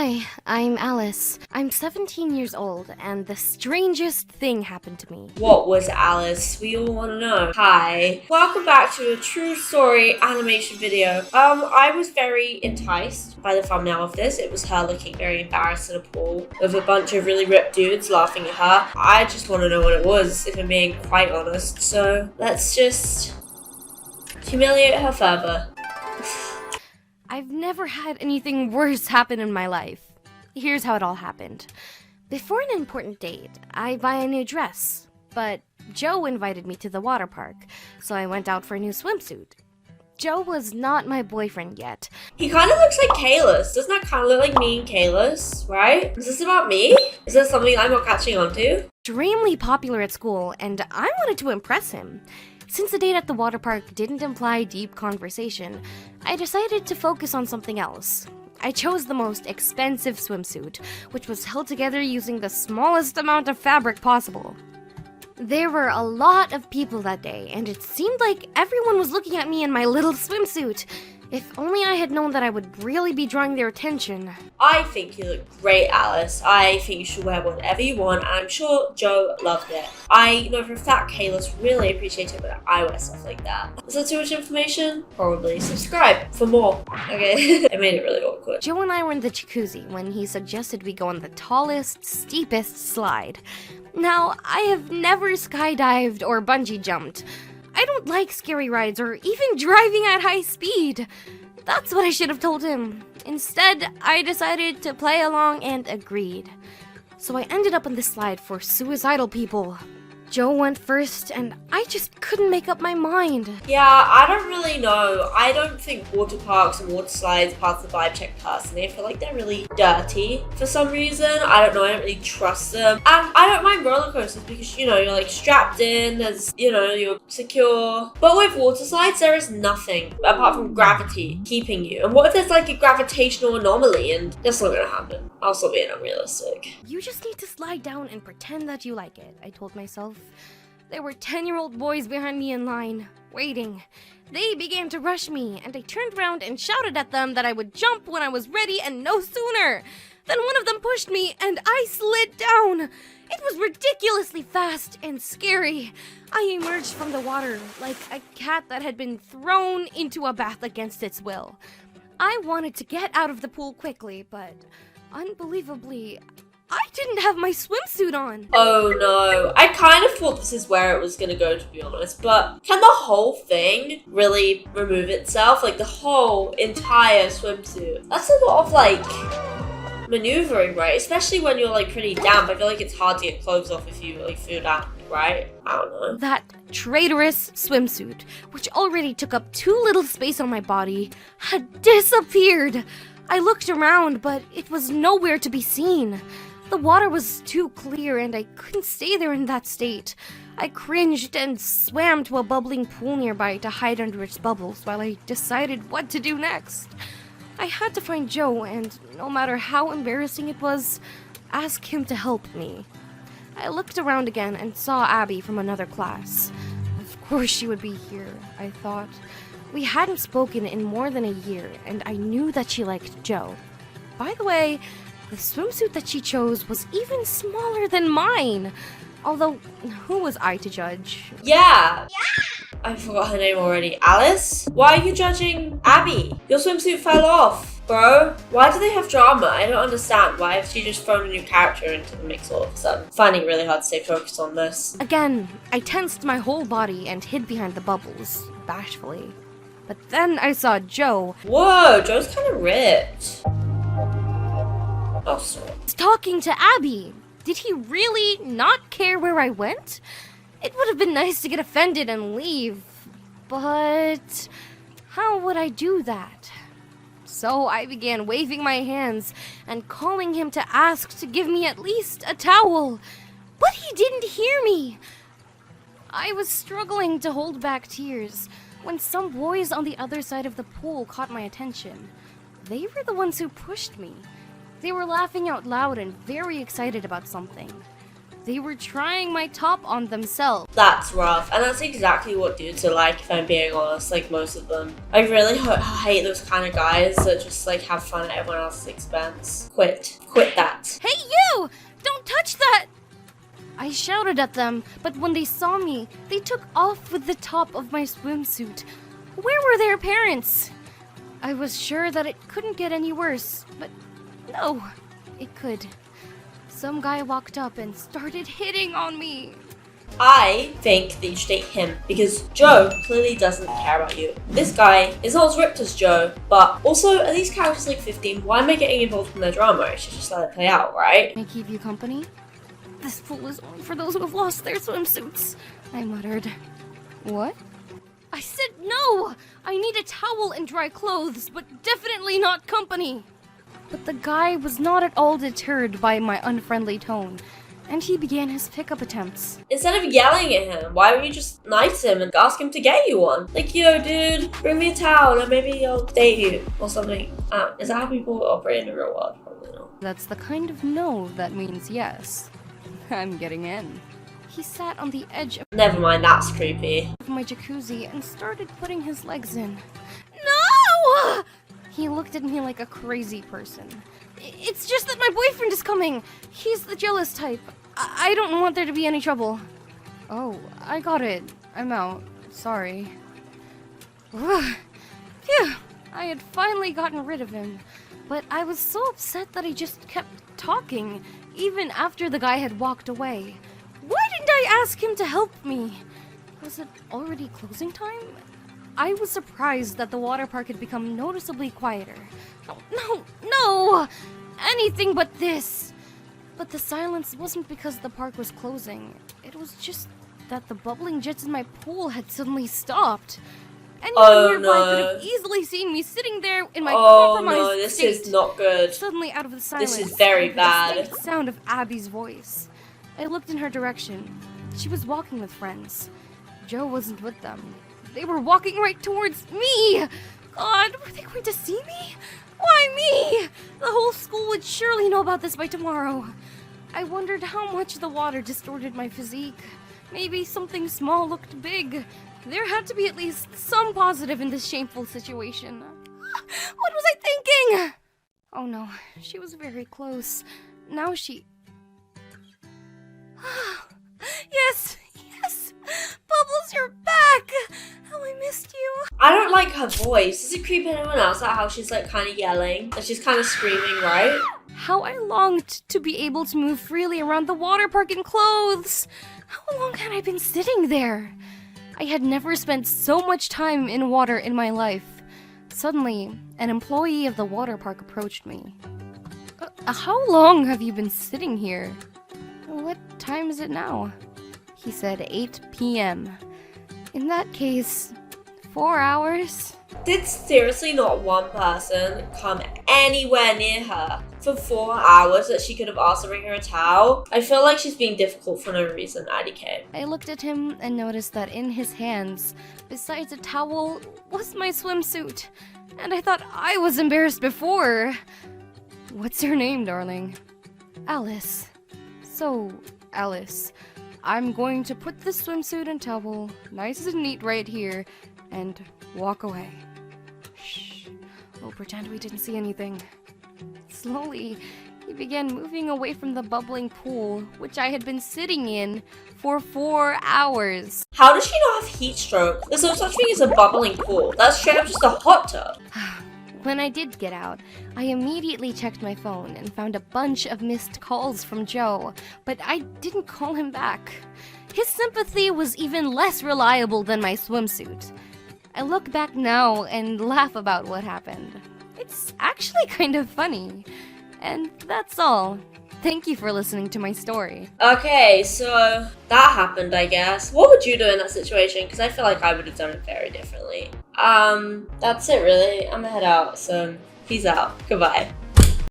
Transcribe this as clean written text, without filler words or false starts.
Hi, I'm Alice. I'm 17 years old, and the strangest thing happened to me. What was Alice? We all want to know. Hi. Welcome back to a true story animation video. I was very enticed by the thumbnail of this. It was her looking very embarrassed in a pool with a bunch of really ripped dudes laughing at her. I just want to know what it was, if I'm being quite honest. So let's just humiliate her further. I've never had anything worse happen in my life. Here's how it all happened. Before an important date, I buy a new dress, but Joe invited me to the water park, so I went out for a new swimsuit. Joe was not my boyfriend yet. He kind of looks like Kalis. Doesn't that kind of look like me and Kalis, right? Is this about me? Is this something I'm not catching on to? Extremely popular at school, and I wanted to impress him. Since the date at the water park didn't imply deep conversation, I decided to focus on something else. I chose the most expensive swimsuit, which was held together using the smallest amount of fabric possible. There were a lot of people that day, and it seemed like everyone was looking at me in my little swimsuit. If only I had known that I would really be drawing their attention. I think you look great, Alice. I think you should wear whatever you want, and I'm sure Joe loved it. I know for a fact Kalis really appreciated it when I wear stuff like that. Is that too much information? Probably. Subscribe for more. Okay. I made it really awkward. Joe and I were in the jacuzzi when he suggested we go on the tallest, steepest slide. Now, I have never skydived or bungee jumped. I don't like scary rides or even driving at high speed. That's what I should have told him. Instead, I decided to play along and agreed. So I ended up on the slide for suicidal people. Joe went first, and I just couldn't make up my mind. Yeah, I don't really know. I don't think water parks and water slides pass the vibe check personally. I feel like they're really dirty for some reason. I don't know, I don't really trust them. And I don't mind roller coasters because, you know, you're like strapped in, there's, you know, you're secure. But with water slides, there is nothing apart from gravity keeping you. And what if there's like a gravitational anomaly? And that's not gonna happen. I'll still being unrealistic. You just need to slide down and pretend that you like it, I told myself. There were 10-year-old boys behind me in line, waiting. They began to rush me, and I turned around and shouted at them that I would jump when I was ready and no sooner. Then one of them pushed me, and I slid down. It was ridiculously fast and scary. I emerged from the water like a cat that had been thrown into a bath against its will. I wanted to get out of the pool quickly, but unbelievably, I didn't have my swimsuit on. Oh no. I kind of thought this is where it was gonna go, to be honest, but can the whole thing really remove itself? Like the whole entire swimsuit? That's a lot of like maneuvering, right? Especially when you're like pretty damp. I feel like it's hard to get clothes off if you like feel damp, right? I don't know. That traitorous swimsuit, which already took up too little space on my body, had disappeared. I looked around, but it was nowhere to be seen. The water was too clear, and I couldn't stay there in that state. I cringed and swam to a bubbling pool nearby to hide under its bubbles while I decided what to do next. I had to find Joe, and no matter how embarrassing it was, ask him to help me. I looked around again and saw Abby from another class. Of course she would be here, I thought. We hadn't spoken in more than a year, and I knew that she liked Joe. By the way, the swimsuit that she chose was even smaller than mine. Although, who was I to judge? Yeah. I forgot her name already. Alice? Why are you judging Abby? Your swimsuit fell off, bro. Why do they have drama? I don't understand. Why have she just thrown a new character into the mix all of a sudden? Finding it really hard to stay focused on this. Again, I tensed my whole body and hid behind the bubbles, bashfully. But then I saw Joe. Whoa, Joe's kind of ripped. Oh, sorry. Talking to Abby. Did he really not care where I went? It would have been nice to get offended and leave, but how would I do that? So I began waving my hands and calling him to ask to give me at least a towel, but he didn't hear me. I was struggling to hold back tears when some boys on the other side of the pool caught my attention. They were the ones who pushed me. They were laughing out loud and very excited about something. They were trying my top on themselves. That's rough, and that's exactly what dudes are like, if I'm being honest, like most of them. I really hate those kind of guys that just like have fun at everyone else's expense. Quit that. Hey you! Don't touch that! I shouted at them, but when they saw me, they took off with the top of my swimsuit. Where were their parents? I was sure that it couldn't get any worse, but no, it could. Some guy walked up and started hitting on me. I think that you should date him because Joe clearly doesn't care about you. This guy is not as ripped as Joe, but also are these characters like 15? Why am I getting involved in their drama? I should just let it play out, right? Can I keep you company? This pool is only for those who have lost their swimsuits, I muttered. What? I said no! I need a towel and dry clothes, but definitely not company. But the guy was not at all deterred by my unfriendly tone, and he began his pickup attempts. Instead of yelling at him, why don't you just knight him and ask him to get you one? Like, yo, dude, bring me a towel and maybe I'll date you or something. Is that how people operate in the real world? Probably not. That's the kind of no that means yes. I'm getting in. He sat on the edge of Never mind, that's creepy. my jacuzzi and started putting his legs in. No! He looked at me like a crazy person. It's just that my boyfriend is coming. He's the jealous type. I don't want there to be any trouble. Oh, I got it. I'm out. Sorry. Phew. I had finally gotten rid of him. But I was so upset that I just kept talking, even after the guy had walked away. Why didn't I ask him to help me? Was it already closing time? I was surprised that the water park had become noticeably quieter. No! Anything but this! But the silence wasn't because the park was closing. It was just that the bubbling jets in my pool had suddenly stopped. Anyone nearby could have easily seen me sitting there in my compromised state. This is not good. Suddenly out of the silence, This is very the bad. distinct sound of Abby's voice. I looked in her direction. She was walking with friends. Joe wasn't with them. They were walking right towards me! God, were they going to see me? Why me? The whole school would surely know about this by tomorrow. I wondered how much the water distorted my physique. Maybe something small looked big. There had to be at least some positive in this shameful situation. What was I thinking? Oh no, she was very close. Now she... Yes! Bubbles, you're back! How I missed you. I don't like her voice. Does it creep anyone else out how she's like kind of yelling? And she's kind of screaming, right? How I longed to be able to move freely around the water park in clothes. How long had I been sitting there? I had never spent so much time in water in my life. Suddenly, an employee of the water park approached me. How long have you been sitting here? What time is it now? He said 8 p.m. In that case, 4 hours? Did seriously not one person come anywhere near her for 4 hours that she could have asked to bring her a towel? I feel like she's being difficult for no reason, IDK. I looked at him and noticed that in his hands, besides a towel, was my swimsuit. And I thought I was embarrassed before. What's your name, darling? Alice. So, Alice, I'm going to put this swimsuit and towel nice and neat right here and walk away. Shh. We'll pretend we didn't see anything. Slowly, he began moving away from the bubbling pool, which I had been sitting in for 4 hours. How does she not have heat stroke? There's no such thing as a bubbling pool. That's straight up just a hot tub. When I did get out, I immediately checked my phone and found a bunch of missed calls from Joe, but I didn't call him back. His sympathy was even less reliable than my swimsuit. I look back now and laugh about what happened. It's actually kind of funny. And that's all. Thank you for listening to my story. Okay, so that happened, I guess. What would you do in that situation? Because I feel like I would have done it very differently. That's it really. I'm gonna head out, so peace out. Goodbye.